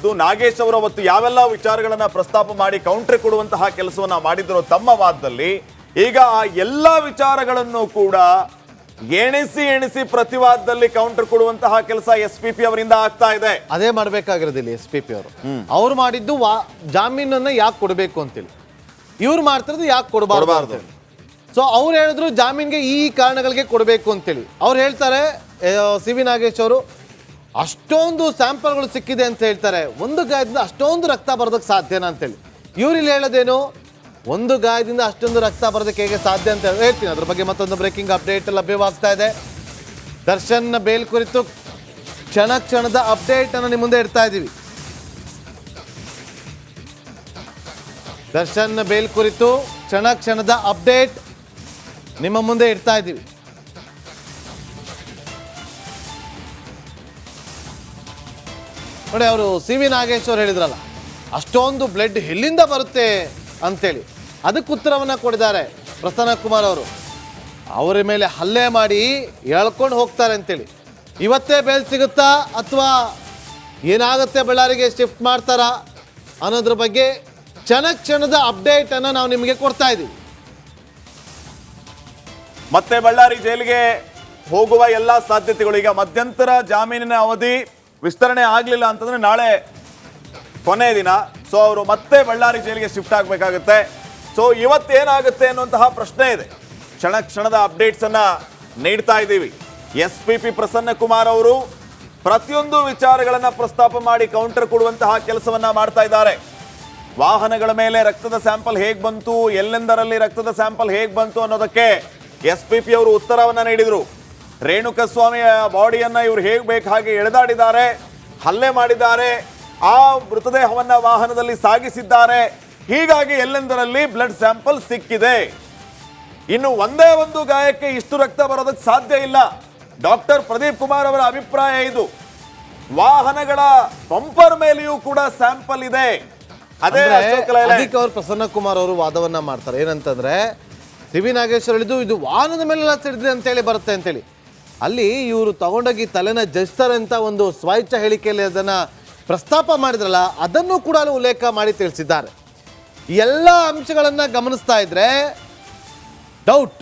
ಮಾಡುವಂತಹದ್ದು. ನಾಗೇಶ್ ಅವರು ಅವತ್ತು ಯಾವೆಲ್ಲ ವಿಚಾರಗಳನ್ನ ಪ್ರಸ್ತಾಪ ಮಾಡಿ ಕೌಂಟರ್ ಕೊಡುವಂತಹ ಕೆಲಸವನ್ನ ಮಾಡಿದ್ರು ತಮ್ಮ ವಾದದಲ್ಲಿ, ಈಗ ಆ ಎಲ್ಲ ವಿಚಾರಗಳನ್ನು ಕೂಡ ಎಣಿಸಿ ಪ್ರತಿವಾದದಲ್ಲಿ ಕೌಂಟರ್ ಕೊಡುವಂತಹ ಕೆಲಸ SPP ಅವರಿಂದ ಆಗ್ತಾ ಇದೆ. ಅದೇ ಮಾಡ್ಬೇಕಾಗಿರೋದಿಲ್ಲ SPP ಅವ್ರು ಮಾಡಿದ್ದು ಜಾಮೀನನ್ನ ಯಾಕೆ ಕೊಡಬೇಕು ಅಂತೇಳಿ, ಇವ್ರು ಮಾಡ್ತಿರೋದು ಯಾಕೆ ಕೊಡಬಾರ್ದು. ಸೊ ಅವ್ರು ಹೇಳಿದ್ರು ಜಾಮೀನ್ಗೆ ಈ ಕಾರಣಗಳಿಗೆ ಕೊಡಬೇಕು ಅಂತೇಳಿ. ಅವ್ರು ಹೇಳ್ತಾರೆ CV ನಾಗೇಶ್ ಅವರು ಅಷ್ಟೊಂದು ಸ್ಯಾಂಪಲ್ಗಳು ಸಿಕ್ಕಿದೆ ಅಂತ ಹೇಳ್ತಾರೆ, ಒಂದು ಗಾಯದಿಂದ ಅಷ್ಟೊಂದು ರಕ್ತ ಬರೋದಕ್ಕೆ ಸಾಧ್ಯನಾ ಅಂತೇಳಿ. ಇವ್ರು ಇಲ್ಲಿ ಹೇಳೋದೇನು, ಒಂದು ಗಾಯದಿಂದ ಅಷ್ಟೊಂದು ರಕ್ತ ಬರೋದಕ್ಕೆ ಹೇಗೆ ಸಾಧ್ಯ ಅಂತ ಹೇಳ್ತೀನಿ. ಅದ್ರ ಬಗ್ಗೆ ಮತ್ತೊಂದು ಬ್ರೇಕಿಂಗ್ ಅಪ್ಡೇಟ್ ಲಭ್ಯವಾಗ್ತಾ ಇದೆ. ದರ್ಶನ್ ಬೇಲ್ ಕುರಿತು ಕ್ಷಣದ ಅಪ್ಡೇಟ್ ಅನ್ನು ನಿಮ್ಮ ಮುಂದೆ ಇಡ್ತಾ ಇದ್ದೀವಿ. ದರ್ಶನ್ ಬೇಲ್ ಕುರಿತು ಕ್ಷಣದ ಅಪ್ಡೇಟ್ ನಿಮ್ಮ ಮುಂದೆ ಇಡ್ತಾ ಇದ್ದೀವಿ. ನೋಡಿ, ಅವರು CV ನಾಗೇಶ್ ಅವರು ಹೇಳಿದ್ರಲ್ಲ, ಅಷ್ಟೊಂದು ಬ್ಲಡ್ ಎಲ್ಲಿಂದ ಬರುತ್ತೆ ಅಂತೇಳಿ, ಅದಕ್ಕೆ ಉತ್ತರವನ್ನು ಕೊಟ್ಟಿದ್ದಾರೆ ಪ್ರಸನ್ನ ಕುಮಾರ್ ಅವರು. ಅವರ ಮೇಲೆ ಹಲ್ಲೆ ಮಾಡಿ ಎಳ್ಕೊಂಡು ಹೋಗ್ತಾರೆ ಅಂತೇಳಿ. ಇವತ್ತೇ ಬೇಲ್ ಸಿಗುತ್ತಾ ಅಥವಾ ಏನಾಗುತ್ತೆ, ಬಳ್ಳಾರಿಗೆ ಶಿಫ್ಟ್ ಮಾಡ್ತಾರಾ ಅನ್ನೋದ್ರ ಬಗ್ಗೆ ಕ್ಷಣದ ಅಪ್ಡೇಟ್ ಅನ್ನು ನಾವು ನಿಮಗೆ ಕೊಡ್ತಾ ಇದ್ದೀವಿ. ಮತ್ತೆ ಬಳ್ಳಾರಿ ಜೈಲಿಗೆ ಹೋಗುವ ಎಲ್ಲ ಸಾಧ್ಯತೆಗಳು, ಈಗ ಮಧ್ಯಂತರ ಜಾಮೀನಿನ ಅವಧಿ ವಿಸ್ತರಣೆ ಆಗಲಿಲ್ಲ ಅಂತಂದ್ರೆ ನಾಳೆ ಕೊನೆ ದಿನ. ಸೊ ಅವರು ಮತ್ತೆ ಬಳ್ಳಾರಿ ಜೈಲಿಗೆ ಶಿಫ್ಟ್ ಆಗಬೇಕಾಗುತ್ತೆ. ಸೊ ಇವತ್ತೇನಾಗುತ್ತೆ ಅನ್ನುವಂತಹ ಪ್ರಶ್ನೆ ಇದೆ. ಕ್ಷಣದ ಅಪ್ಡೇಟ್ಸ್ ಅನ್ನ ನೀಡ್ತಾ ಇದ್ದೀವಿ. SPP ಪ್ರಸನ್ನ ಕುಮಾರ್ ಅವರು ಪ್ರತಿಯೊಂದು ವಿಚಾರಗಳನ್ನ ಪ್ರಸ್ತಾಪ ಮಾಡಿ ಕೌಂಟರ್ ಕೊಡುವಂತಹ ಕೆಲಸವನ್ನ ಮಾಡ್ತಾ ಇದ್ದಾರೆ. ವಾಹನಗಳ ಮೇಲೆ ರಕ್ತದ ಸ್ಯಾಂಪಲ್ ಹೇಗೆ ಬಂತು, ಎಲ್ಲೆಂದರಲ್ಲಿ ರಕ್ತದ ಸ್ಯಾಂಪಲ್ ಹೇಗೆ ಬಂತು ಅನ್ನೋದಕ್ಕೆ SPP ಅವರು ಉತ್ತರವನ್ನ ನೀಡಿದರು. ರೇಣುಕಸ್ವಾಮಿಯ ಬಾಡಿಯನ್ನ ಇವರು ಹೇಗೆ ಬೇಕು ಹಾಗೆ ಎಳೆದಾಡಿದ್ದಾರೆ, ಹಲ್ಲೆ ಮಾಡಿದ್ದಾರೆ, ಆ ಮೃತದೇಹವನ್ನ ವಾಹನದಲ್ಲಿ ಸಾಗಿಸಿದ್ದಾರೆ. ಹೀಗಾಗಿ ಎಲ್ಲೆಂದರಲ್ಲಿ ಬ್ಲಡ್ ಸ್ಯಾಂಪಲ್ ಸಿಕ್ಕಿದೆ. ಇನ್ನು ಒಂದೇ ಒಂದು ಗಾಯಕ್ಕೆ ಇಷ್ಟು ರಕ್ತ ಬರೋದಕ್ಕೆ ಸಾಧ್ಯ ಇಲ್ಲ. ಡಾಕ್ಟರ್ ಪ್ರದೀಪ್ ಕುಮಾರ್ ಅವರ ಅಭಿಪ್ರಾಯ ಇದು. ವಾಹನಗಳ ಬಂಪರ್ ಮೇಲೆಯೂ ಕೂಡ ಸ್ಯಾಂಪಲ್ ಇದೆ. ಅದೇ ಅದಕ್ಕೆ ಅವರು ಪ್ರಸನ್ನ ಕುಮಾರ್ ಅವರು ವಾದವನ್ನ ಮಾಡ್ತಾರೆ. ಏನಂತಂದ್ರೆ CV ನಾಗೇಶ್ ಹೇಳಿದ್ದು ಇದು ವಾಹನದ ಮೇಲೆಲ್ಲ ಸಿಡಿದೆ ಅಂತೇಳಿ ಬರುತ್ತೆ ಅಂತೇಳಿ. ಅಲ್ಲಿ ಇವರು ತಗೊಂಡೋಗಿ ತಲೆನ ಜಸ್ತಾರೆ ಅಂತ ಒಂದು ಸ್ವಇಚ್ಛಾ ಹೇಳಿಕೆಯಲ್ಲಿ ಅದನ್ನ ಪ್ರಸ್ತಾಪ ಮಾಡಿದ್ರಲ್ಲ, ಅದನ್ನು ಕೂಡ ಉಲ್ಲೇಖ ಮಾಡಿ ತಿಳಿಸಿದ್ದಾರೆ. ಎಲ್ಲ ಅಂಶಗಳನ್ನ ಗಮನಿಸ್ತಾ ಇದ್ರೆ ಡೌಟ್,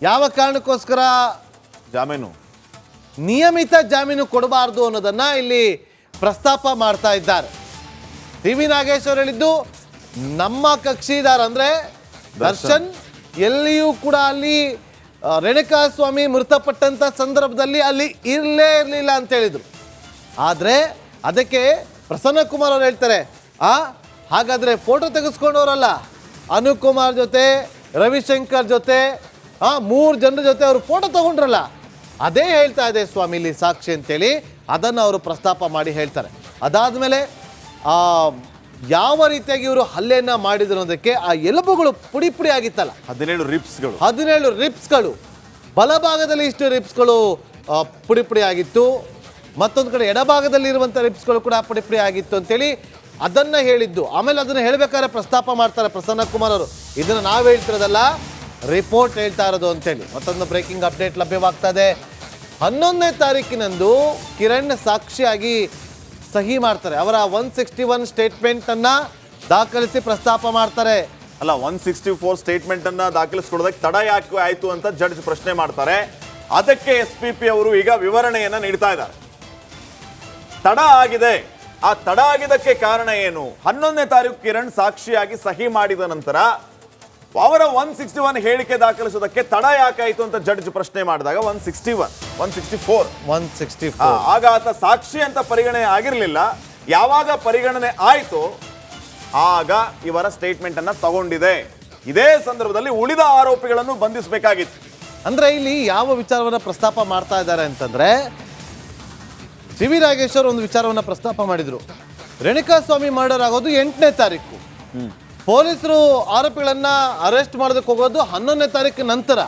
ಯಾವ ಕಾರಣಕ್ಕೋಸ್ಕರ ನಿಯಮಿತ ಜಾಮೀನು ಕೊಡಬಾರ್ದು ಅನ್ನೋದನ್ನ ಇಲ್ಲಿ ಪ್ರಸ್ತಾಪ ಮಾಡ್ತಾ ಇದ್ದಾರೆ. CV ನಾಗೇಶ್ ಅವರು ಹೇಳಿದ್ದು, ನಮ್ಮ ಕಕ್ಷಿದಾರ ಅಂದ್ರೆ ದರ್ಶನ್ ಎಲ್ಲಿಯೂ ಕೂಡ ಅಲ್ಲಿ ರೇಣುಕಾಸ್ವಾಮಿ ಮೃತಪಟ್ಟಂತ ಸಂದರ್ಭದಲ್ಲಿ ಅಲ್ಲಿ ಇರಲಿಲ್ಲ ಅಂತ ಹೇಳಿದ್ರು. ಆದರೆ ಅದಕ್ಕೆ ಪ್ರಸನ್ನ ಕುಮಾರ್ ಅವರು ಹೇಳ್ತಾರೆ, ಹಾಗಾದ್ರೆ ಫೋಟೋ ತೆಗೆಸ್ಕೊಂಡವರಲ್ಲ, ಅನುಕುಮಾರ್ ಜೊತೆ, ರವಿಶಂಕರ್ ಜೊತೆ, 3 ಜನರ ಜೊತೆ ಅವರು ಫೋಟೋ ತಗೊಂಡ್ರಲ್ಲ, ಅದೇ ಹೇಳ್ತಾ ಇದೆ ಸ್ವಾಮಿ ಇಲ್ಲಿ ಸಾಕ್ಷಿ ಅಂತೇಳಿ ಅದನ್ನು ಅವರು ಪ್ರಸ್ತಾಪ ಮಾಡಿ ಹೇಳ್ತಾರೆ. ಅದಾದ್ಮೇಲೆ ಯಾವ ರೀತಿಯಾಗಿ ಇವರು ಹಲ್ಲೆಯನ್ನ ಮಾಡಿದ್ರು ಅನ್ನೋದಕ್ಕೆ ಆ ಎಲುಬುಗಳು ಪುಡಿ ಆಗಿತ್ತಲ್ಲ, 17 ರಿಪ್ಸ್ಗಳು, ಬಲಭಾಗದಲ್ಲಿ ಇಷ್ಟು ರಿಪ್ಸ್ಗಳು ಪುಡಿ ಆಗಿತ್ತು, ಮತ್ತೊಂದು ಕಡೆ ಎಡಭಾಗದಲ್ಲಿ ಇರುವಂಥ ರಿಪ್ಸ್ಗಳು ಕೂಡ ಪುಡಿ ಆಗಿತ್ತು ಅಂತೇಳಿ ಅದನ್ನ ಹೇಳಿದ್ದು. ಆಮೇಲೆ ಅದನ್ನ ಹೇಳ್ಬೇಕಾದ್ರೆ ಪ್ರಸ್ತಾಪ ಮಾಡ್ತಾರೆ ಪ್ರಸನ್ನ ಕುಮಾರ್ ಅವರು, ಇದನ್ನ ನಾವು ಹೇಳ್ತಿರೋದಲ್ಲ, ರಿಪೋರ್ಟ್ ಹೇಳ್ತಾ ಇರೋದು ಅಂತೇಳಿ. ಮತ್ತೊಂದು ಬ್ರೇಕಿಂಗ್ ಅಪ್ಡೇಟ್ ಲಭ್ಯವಾಗ್ತಾ ಇದೆ. 11ನೇ ತಾರೀಕಿನಂದು ಕಿರಣ್ ಸಾಕ್ಷಿಯಾಗಿ ಸಹಿ ಮಾಡ್ತಾರೆ. ಅವರ 161 ಸ್ಟೇಟ್ಮೆಂಟ್ ಅನ್ನ ದಾಖಲಿಸಿ ಪ್ರಸ್ತಾಪ ಮಾಡ್ತಾರೆ. ಅಲ್ಲ, 164 ಸ್ಟೇಟ್ಮೆಂಟ್ ಅನ್ನ ದಾಖಲಿಸಿಕೊಡೋದಕ್ಕೆ ತಡ ಯಾಕೆ ಆಯ್ತು ಅಂತ ಜಡ್ಜ್ ಪ್ರಶ್ನೆ ಮಾಡ್ತಾರೆ. ಅದಕ್ಕೆ SPP ಅವರು ಈಗ ವಿವರಣೆಯನ್ನ ನೀಡ್ತಾ ಇದ್ದಾರೆ. ತಡ ಆಗಿದೆ, ಆ ತಡ ಆಗಿದ್ದಕ್ಕೆ ಕಾರಣ ಏನು? 11ನೇ ತಾರೀಕು ಕಿರಣ್ ಸಾಕ್ಷಿಯಾಗಿ ಸಹಿ ಮಾಡಿದ ನಂತರ ಅವರ 161 ಹೇಳಿಕೆ ದಾಖಲಿಸೋದಕ್ಕೆ ತಡ ಯಾಕಾಯಿತು ಅಂತ ಜಡ್ಜ್ ಪ್ರಶ್ನೆ ಮಾಡಿದಾಗ 164 ಆಗ ಆತ ಸಾಕ್ಷಿ ಅಂತ ಪರಿಗಣನೆ ಆಗಿರಲಿಲ್ಲ. ಯಾವಾಗ ಪರಿಗಣನೆ ಆಯಿತು ಆಗ ಇವರ ಸ್ಟೇಟ್ಮೆಂಟ್ ಅನ್ನ ತಗೊಂಡಿದೆ. ಇದೇ ಸಂದರ್ಭದಲ್ಲಿ ಉಳಿದ ಆರೋಪಿಗಳನ್ನು ಬಂಧಿಸಬೇಕಾಗಿತ್ತು. ಅಂದ್ರೆ ಇಲ್ಲಿ ಯಾವ ವಿಚಾರವನ್ನ ಪ್ರಸ್ತಾಪ ಮಾಡ್ತಾ ಇದ್ದಾರೆ ಅಂತಂದ್ರೆ, CV ನಾಗೇಶ್ವರ್ ಒಂದು ವಿಚಾರವನ್ನ ಪ್ರಸ್ತಾಪ ಮಾಡಿದ್ರು. ರೇಣುಕಾಸ್ವಾಮಿ ಮರ್ಡರ್ ಆಗೋದು 8ನೇ ತಾರೀಕು, ಪೊಲೀಸರು ಆರೋಪಿಗಳನ್ನ ಅರೆಸ್ಟ್ ಮಾಡೋದಕ್ಕೆ ಹೋಗೋದು 11ನೇ ತಾರೀಕು ನಂತರ.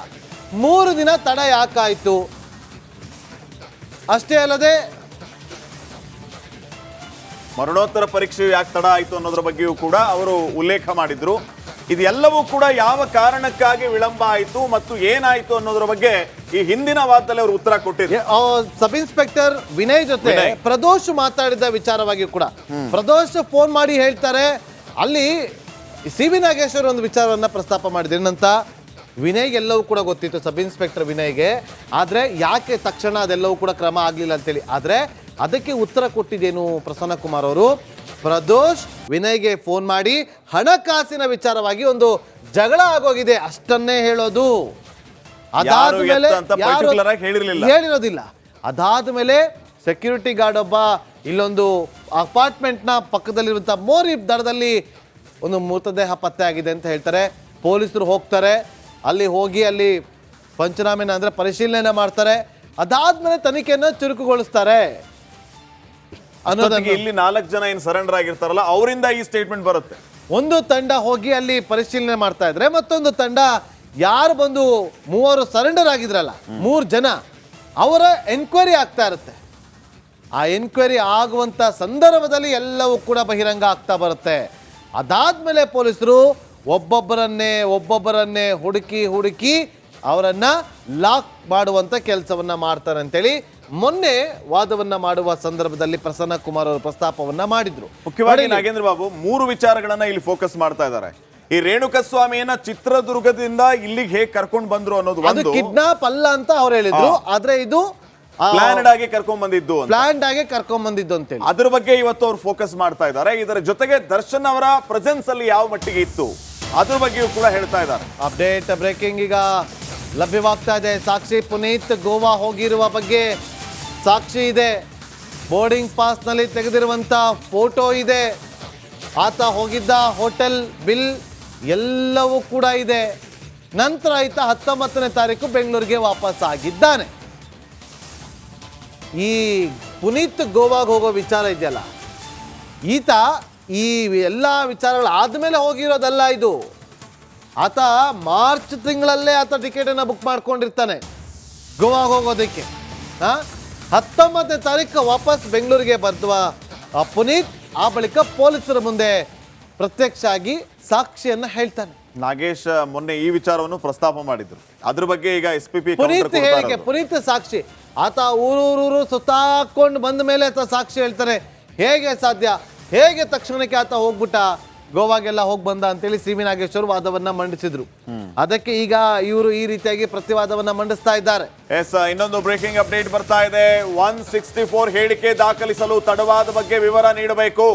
3 ದಿನ ತಡ ಯಾಕಾಯ್ತು? ಅಷ್ಟೇ ಅಲ್ಲದೆ ಮರಣೋತ್ತರ ಪರೀಕ್ಷೆ ಯಾಕೆ ತಡ ಆಯಿತು ಅನ್ನೋದ್ರ ಬಗ್ಗೆಯೂ ಕೂಡ ಅವರು ಉಲ್ಲೇಖ ಮಾಡಿದ್ರು. ಇದೆಲ್ಲವೂ ಕೂಡ ಯಾವ ಕಾರಣಕ್ಕಾಗಿ ವಿಳಂಬ ಆಯಿತು ಮತ್ತು ಏನಾಯ್ತು ಅನ್ನೋದ್ರ ಬಗ್ಗೆ ಈ ಹಿಂದಿನ ವಾದದಲ್ಲಿ ಅವರು ಉತ್ತರ ಕೊಟ್ಟಿದ್ರು. ಸಬ್ ಇನ್ಸ್ಪೆಕ್ಟರ್ ವಿನಯ್ ಜೊತೆ ಪ್ರದೋಷ್ ಮಾತಾಡಿದ ವಿಚಾರವಾಗಿ ಕೂಡ ಪ್ರದೋಷ್ ಫೋನ್ ಮಾಡಿ ಹೇಳ್ತಾರೆ, ಅಲ್ಲಿ ಸಿ ವಿ ನಾಗೇಶ್ವರ್ ಒಂದು ವಿಚಾರವನ್ನ ಪ್ರಸ್ತಾಪ ಮಾಡಿದ್ರು. ಏನಂತ, ವಿನಯ್ಗೆ ಎಲ್ಲವೂ ಕೂಡ ಗೊತ್ತಿತ್ತು, ಸಬ್ ಇನ್ಸ್ಪೆಕ್ಟರ್ ವಿನಯ್ಗೆ, ಆದರೆ ಯಾಕೆ ತಕ್ಷಣ ಅದೆಲ್ಲವೂ ಕೂಡ ಕ್ರಮ ಆಗಲಿಲ್ಲ ಅಂತೇಳಿ. ಆದರೆ ಅದಕ್ಕೆ ಉತ್ತರ ಕೊಟ್ಟಿದ್ದೇನು ಪ್ರಸನ್ನ ಕುಮಾರ್ ಅವರು, ಪ್ರದೋಷ್ ವಿನಯ್ಗೆ ಫೋನ್ ಮಾಡಿ ಹಣಕಾಸಿನ ವಿಚಾರವಾಗಿ ಒಂದು ಜಗಳ ಆಗೋಗಿದೆ ಅಷ್ಟನ್ನೇ ಹೇಳೋದು. ಅದಾದ್ಮೇಲೆ ಹೇಳಿರೋದಿಲ್ಲ. ಅದಾದ್ಮೇಲೆ ಸೆಕ್ಯೂರಿಟಿ ಗಾರ್ಡ್ ಒಬ್ಬ ಇಲ್ಲೊಂದು ಅಪಾರ್ಟ್ಮೆಂಟ್ನ ಪಕ್ಕದಲ್ಲಿರುವಂಥ ಮೋರಿ ದಡದಲ್ಲಿ ಒಂದು ಮೃತದೇಹ ಪತ್ತೆ ಆಗಿದೆ ಅಂತ ಹೇಳ್ತಾರೆ. ಪೊಲೀಸರು ಹೋಗ್ತಾರೆ, ಅಲ್ಲಿ ಹೋಗಿ ಅಲ್ಲಿ ಪಂಚನಾಮೆನ ಅಂದರೆ ಪರಿಶೀಲನೆ ಮಾಡ್ತಾರೆ. ಅದಾದ್ಮೇಲೆ ತನಿಖೆಯನ್ನು ಚುರುಕುಗೊಳಿಸ್ತಾರೆ ಅನ್ನೋದಕ್ಕೆ ಇಲ್ಲಿ 4 ಜನ ಏನು ಸರೆಂಡರ್ ಆಗಿರ್ತಾರಲ್ಲ ಅವರಿಂದ ಈ ಸ್ಟೇಟ್ಮೆಂಟ್ ಬರುತ್ತೆ. ಒಂದು ತಂಡ ಹೋಗಿ ಅಲ್ಲಿ ಪರಿಶೀಲನೆ ಮಾಡ್ತಾ ಇದ್ರೆ, ಮತ್ತೊಂದು ತಂಡ ಯಾರು ಬಂದು 3 ಸರೆಂಡರ್ ಆಗಿದ್ರಲ್ಲ 3 ಜನ ಅವರ ಎನ್ಕ್ವೈರಿ ಆಗ್ತಾ ಇರುತ್ತೆ. ಆ ಎನ್ಕ್ವೈರಿ ಆಗುವಂತ ಸಂದರ್ಭದಲ್ಲಿ ಎಲ್ಲವೂ ಕೂಡ ಬಹಿರಂಗ ಆಗ್ತಾ ಬರುತ್ತೆ. ಅದಾದ್ಮೇಲೆ ಪೊಲೀಸರು ಒಬ್ಬೊಬ್ಬರನ್ನೇ ಹುಡುಕಿ ಅವರನ್ನ ಲಾಕ್ ಮಾಡುವಂತ ಕೆಲಸವನ್ನ ಮಾಡ್ತಾರೆ ಅಂತೇಳಿ ಮೊನ್ನೆ ವಾದವನ್ನ ಮಾಡುವ ಸಂದರ್ಭದಲ್ಲಿ ಪ್ರಸನ್ನ ಕುಮಾರ್ ಅವರು ಪ್ರಸ್ತಾಪವನ್ನ ಮಾಡಿದ್ರು. ಮುಖ್ಯವಾಗಿ ನಾಗೇಂದ್ರ ಬಾಬು 3 ವಿಚಾರಗಳನ್ನ ಇಲ್ಲಿ ಫೋಕಸ್ ಮಾಡ್ತಾ ಇದ್ದಾರೆ. ಈ ರೇಣುಕಸ್ವಾಮಿಯನ್ನ ಚಿತ್ರದುರ್ಗದಿಂದ ಇಲ್ಲಿಗೆ ಹೇಗೆ ಕರ್ಕೊಂಡು ಬಂದ್ರು ಅನ್ನೋದು ಅದು ಕಿಡ್ನಾಪ್ ಅಲ್ಲ ಅಂತ ಅವ್ರು ಹೇಳಿದ್ರು, ಆದ್ರೆ ಇದು ಪ್ಲಾನ್ಡ್ ಆಗಿ ಕರ್ಕೊಂಡ್ ಬಂದಿದ್ದು ಅಂತ ಹೇಳಿ ಅದ್ರ ಬಗ್ಗೆ ಇವತ್ತು ಅವ್ರು ಫೋಕಸ್ ಮಾಡ್ತಾ ಇದ್ದಾರೆ. ಇದರ ಜೊತೆಗೆ ದರ್ಶನ್ ಅವರ ಪ್ರೆಸೆನ್ಸ್ ಅಲ್ಲಿ ಯಾವ ಮಟ್ಟಿಗೆ ಇತ್ತು ಅದ್ರ ಬಗ್ಗೆಯೂ ಕೂಡ ಹೇಳ್ತಾ ಇದ್ದಾರೆ. ಅಪ್ಡೇಟ್ ಬ್ರೇಕಿಂಗ್ ಈಗ ಲಭ್ಯವಾಗ್ತಾ ಇದೆ. ಸಾಕ್ಷಿ ಪುನೀತ್ ಗೋವಾ ಹೋಗಿರುವ ಬಗ್ಗೆ ಸಾಕ್ಷಿ ಇದೆ, ಬೋರ್ಡಿಂಗ್ ಪಾಸ್ ನಲ್ಲಿ ತೆಗೆದಿರುವಂತ ಫೋಟೋ ಇದೆ, ಆತ ಹೋಗಿದ್ದ ಹೋಟೆಲ್ ಬಿಲ್ ಎಲ್ಲವೂ ಕೂಡ ಇದೆ. ನಂತರ ಈತ 19ನೇ ತಾರೀಕು ಬೆಂಗಳೂರಿಗೆ ವಾಪಸ್ ಆಗಿದ್ದಾನೆ. ಈ ಪುನೀತ್ ಗೋವಾಗೆ ಹೋಗೋ ವಿಚಾರ ಇದೆಯಲ್ಲ, ಈತ ಈ ಎಲ್ಲ ವಿಚಾರಗಳು ಆದಮೇಲೆ ಹೋಗಿರೋದಲ್ಲ ಇದು. ಆತ ಮಾರ್ಚ್ ತಿಂಗಳಲ್ಲೇ ಆತ ಟಿಕೆಟನ್ನು ಬುಕ್ ಮಾಡ್ಕೊಂಡಿರ್ತಾನೆ ಗೋವಾಗೆ ಹೋಗೋದಕ್ಕೆ. 19ನೇ ತಾರೀಕು ವಾಪಸ್ ಬೆಂಗಳೂರಿಗೆ ಬರುವ ಪುನೀತ್ ಆ ಬಳಿಕ ಪೊಲೀಸರ ಮುಂದೆ ಪ್ರತ್ಯಕ್ಷ ಆಗಿ ಸಾಕ್ಷಿಯನ್ನ ಹೇಳ್ತಾನೆ. ನಾಗೇಶ್ ಮೊನ್ನೆ ಈ ವಿಚಾರವನ್ನು ಪ್ರಸ್ತಾಪ ಮಾಡಿದ್ರು, ಅದ್ರ ಬಗ್ಗೆ ಈಗ SPP ಪುನೀತ್ ಸಾಕ್ಷಿ. ಆತ ಊರೂರು ಸುತ್ತಾಕೊಂಡು ಬಂದ ಮೇಲೆ ಆತ ಸಾಕ್ಷಿ ಹೇಳ್ತಾರೆ. ಹೇಗೆ ಸಾಧ್ಯ, ಹೇಗೆ ತಕ್ಷಣಕ್ಕೆ ಆತ ಹೋಗ್ಬಿಟ್ಟ ಗೋವಾಗೆಲ್ಲ ಹೋಗಿ ಬಂದ ಅಂತೇಳಿ ಸಿ ವಿ ನಾಗೇಶ್ವರ್ ವಾದವನ್ನ ಮಂಡಿಸಿದ್ರು. ಅದಕ್ಕೆ ಈಗ ಇವರು ಈ ರೀತಿಯಾಗಿ ಪ್ರತಿವಾದವನ್ನ ಮಂಡಿಸ್ತಾ ಇದ್ದಾರೆ. ಇನ್ನೊಂದು ಬ್ರೇಕಿಂಗ್ ಅಪ್ಡೇಟ್ ಬರ್ತಾ ಇದೆ. 164 ಹೇಳಿಕೆ ದಾಖಲಿಸಲು ತಡವಾದ ಬಗ್ಗೆ ವಿವರ ನೀಡಬೇಕು.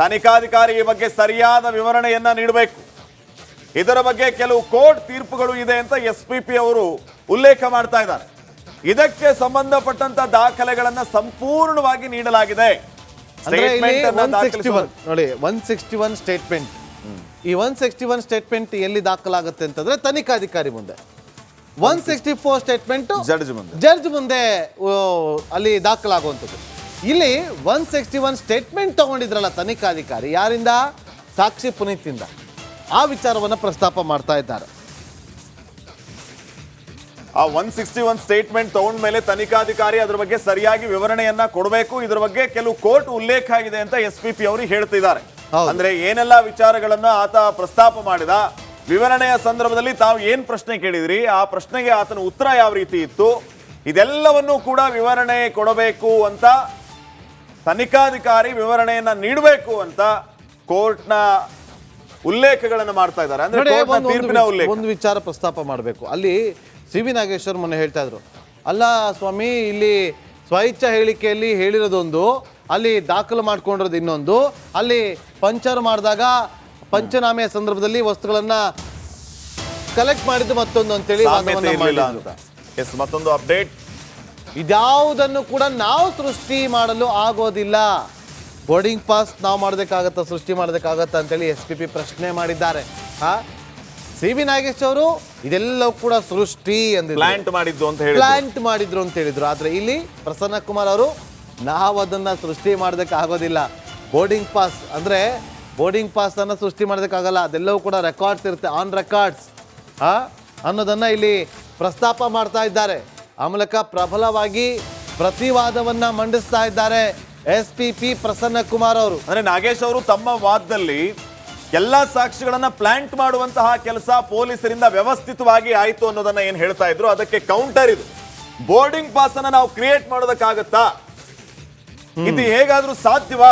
ತನಿಖಾಧಿಕಾರಿ ಈ ಬಗ್ಗೆ ಸರಿಯಾದ ವಿವರಣೆಯನ್ನ ನೀಡಬೇಕು. ಇದರ ಬಗ್ಗೆ ಕೆಲವು ಕೋರ್ಟ್ ತೀರ್ಪುಗಳು ಇದೆ ಅಂತ SPP ಅವರು ಉಲ್ಲೇಖ ಮಾಡ್ತಾ ಇದ್ದಾರೆ. ಇದಕ್ಕೆ ಸಂಬಂಧಪಟ್ಟಂತ ದಾಖಲೆಗಳನ್ನ ಸಂಪೂರ್ಣವಾಗಿ ನೀಡಲಾಗಿದೆ. ನೋಡಿ 161 ಸ್ಟೇಟ್ಮೆಂಟ್, ಈ 161 ಸ್ಟೇಟ್ಮೆಂಟ್ ಎಲ್ಲಿ ದಾಖಲಾಗುತ್ತೆ ಅಂತಂದ್ರೆ ತನಿಖಾಧಿಕಾರಿ ಮುಂದೆ. 164 ಸ್ಟೇಟ್ಮೆಂಟ್ ಜಡ್ಜ್ ಮುಂದೆ ಅಲ್ಲಿ ದಾಖಲಾಗುವಂಥದ್ದು. ಇಲ್ಲಿ 161 ಸ್ಟೇಟ್ಮೆಂಟ್ ತಗೊಂಡಿದ್ರಲ್ಲ ತನಿಖಾಧಿಕಾರಿ, ಯಾರಿಂದ? ಸಾಕ್ಷಿ ಪುನೀತಿಂದ. ಆ ವಿಚಾರವನ್ನ ಪ್ರಸ್ತಾಪ ಮಾಡ್ತಾ ಇದ್ದಾರೆ. ಆ 161 ಸ್ಟೇಟ್ಮೆಂಟ್ ತಗೊಂಡ ಮೇಲೆ ತನಿಖಾಧಿಕಾರಿ ಅದ್ರ ಬಗ್ಗೆ ಸರಿಯಾಗಿ ವಿವರಣೆಯನ್ನ ಕೊಡಬೇಕು. ಇದ್ರ ಬಗ್ಗೆ ಕೆಲವು ಕೋರ್ಟ್ ಉಲ್ಲೇಖ ಆಗಿದೆ ಅಂತ SPP ಅವರು ಹೇಳ್ತಿದ್ದಾರೆ. ಅಂದ್ರೆ ಏನೆಲ್ಲ ವಿಚಾರಗಳನ್ನ ಆತ ಪ್ರಸ್ತಾಪ ಮಾಡಿದ, ವಿವರಣೆಯ ಸಂದರ್ಭದಲ್ಲಿ ತಾವು ಏನ್ ಪ್ರಶ್ನೆ ಕೇಳಿದ್ರಿ, ಆ ಪ್ರಶ್ನೆಗೆ ಆತನ ಉತ್ತರ ಯಾವ ರೀತಿ ಇತ್ತು, ಇದೆಲ್ಲವನ್ನೂ ಕೂಡ ವಿವರಣೆ ಕೊಡಬೇಕು ಅಂತ ತನಿಖಾಧಿಕಾರಿ ವಿವರಣೆಯನ್ನ ನೀಡಬೇಕು ಅಂತ ಕೋರ್ಟ್ನ ಉಲ್ಲೇಖಗಳನ್ನು ಮಾಡ್ತಾ ಇದ್ದಾರೆ. ಅಂದ್ರೆ ಒಂದು ವಿಚಾರ ಪ್ರಸ್ತಾಪ ಮಾಡಬೇಕು. ಅಲ್ಲಿ ಸಿ ವಿ ನಾಗೇಶ್ವರ್ ಮೊನ್ನೆ ಹೇಳ್ತಾ ಇದ್ರು, ಅಲ್ಲ ಸ್ವಾಮಿ, ಇಲ್ಲಿ ಸ್ವಇಚ್ಛಾ ಹೇಳಿಕೆಯಲ್ಲಿ ಹೇಳಿರೋದೊಂದು, ಅಲ್ಲಿ ದಾಖಲು ಮಾಡ್ಕೊಂಡಿರೋದು ಇನ್ನೊಂದು, ಅಲ್ಲಿ ಪಂಚರ್ ಮಾಡಿದಾಗ ಪಂಚನಾಮೆಯ ಸಂದರ್ಭದಲ್ಲಿ ವಸ್ತುಗಳನ್ನ ಕಲೆಕ್ಟ್ ಮಾಡಿದ್ದು ಮತ್ತೊಂದು ಅಂತೇಳಿ ಮತ್ತೊಂದು ಅಪ್ಡೇಟ್. ಇದ್ಯಾವುದನ್ನು ಕೂಡ ನಾವು ಸೃಷ್ಟಿ ಮಾಡಲು ಆಗೋದಿಲ್ಲ. ಬೋರ್ಡಿಂಗ್ ಪಾಸ್ ನಾವು ಮಾಡೋದಕ್ಕಾಗತ್ತಾ, ಸೃಷ್ಟಿ ಮಾಡೋದಕ್ಕಾಗತ್ತಾ ಅಂತೇಳಿ SPP ಪ್ರಶ್ನೆ ಮಾಡಿದ್ದಾರೆ. ಸಿ ವಿ ನಾಗೇಶ್ ಅವರು ಇದೆಲ್ಲವೂ ಕೂಡ ಸೃಷ್ಟಿ ಪ್ಲಾಂಟ್ ಮಾಡಿದ್ರು ಅಂತ ಹೇಳಿದ್ರು. ಆದ್ರೆ ಇಲ್ಲಿ ಪ್ರಸನ್ನ ಕುಮಾರ್ ಅವರು ನಾವು ಅದನ್ನ ಸೃಷ್ಟಿ ಮಾಡೋದಕ್ಕೆ ಆಗೋದಿಲ್ಲ. ಬೋರ್ಡಿಂಗ್ ಪಾಸ್ ಅನ್ನ ಸೃಷ್ಟಿ ಮಾಡೋದಕ್ಕಾಗಲ್ಲ, ಅದೆಲ್ಲವೂ ಕೂಡ ರೆಕಾರ್ಡ್ಸ್ ಇರುತ್ತೆ, ಆನ್ ರೆಕಾರ್ಡ್ಸ್ ಅನ್ನೋದನ್ನ ಇಲ್ಲಿ ಪ್ರಸ್ತಾಪ ಮಾಡ್ತಾ ಇದ್ದಾರೆ. ಆ ಮೂಲಕ ಪ್ರಬಲವಾಗಿ ಪ್ರತಿವಾದವನ್ನ ಮಂಡಿಸ್ತಾ ಇದ್ದಾರೆ SPP ಪ್ರಸನ್ನ ಕುಮಾರ್ ಅವರು. ಅಂದ್ರೆ ನಾಗೇಶ್ ಅವರು ತಮ್ಮ ವಾದದಲ್ಲಿ ಎಲ್ಲಾ ಸಾಕ್ಷಿಗಳನ್ನ ಪ್ಲಾಂಟ್ ಮಾಡುವಂತಹ ಕೆಲಸ ಪೊಲೀಸರಿಂದ ವ್ಯವಸ್ಥಿತವಾಗಿ ಆಯ್ತು ಅನ್ನೋದನ್ನ ಏನ್ ಹೇಳ್ತಾ ಇದ್ರು, ಅದಕ್ಕೆ ಕೌಂಟರ್ ಇದು. ಬೋರ್ಡಿಂಗ್ ಪಾಸ್ ಅನ್ನ ನಾವು ಕ್ರಿಯೇಟ್ ಮಾಡೋದಕ್ಕಾಗತ್ತಾ? ಇದು ಹೇಗಾದ್ರೂ ಸಾಧ್ಯವಾ?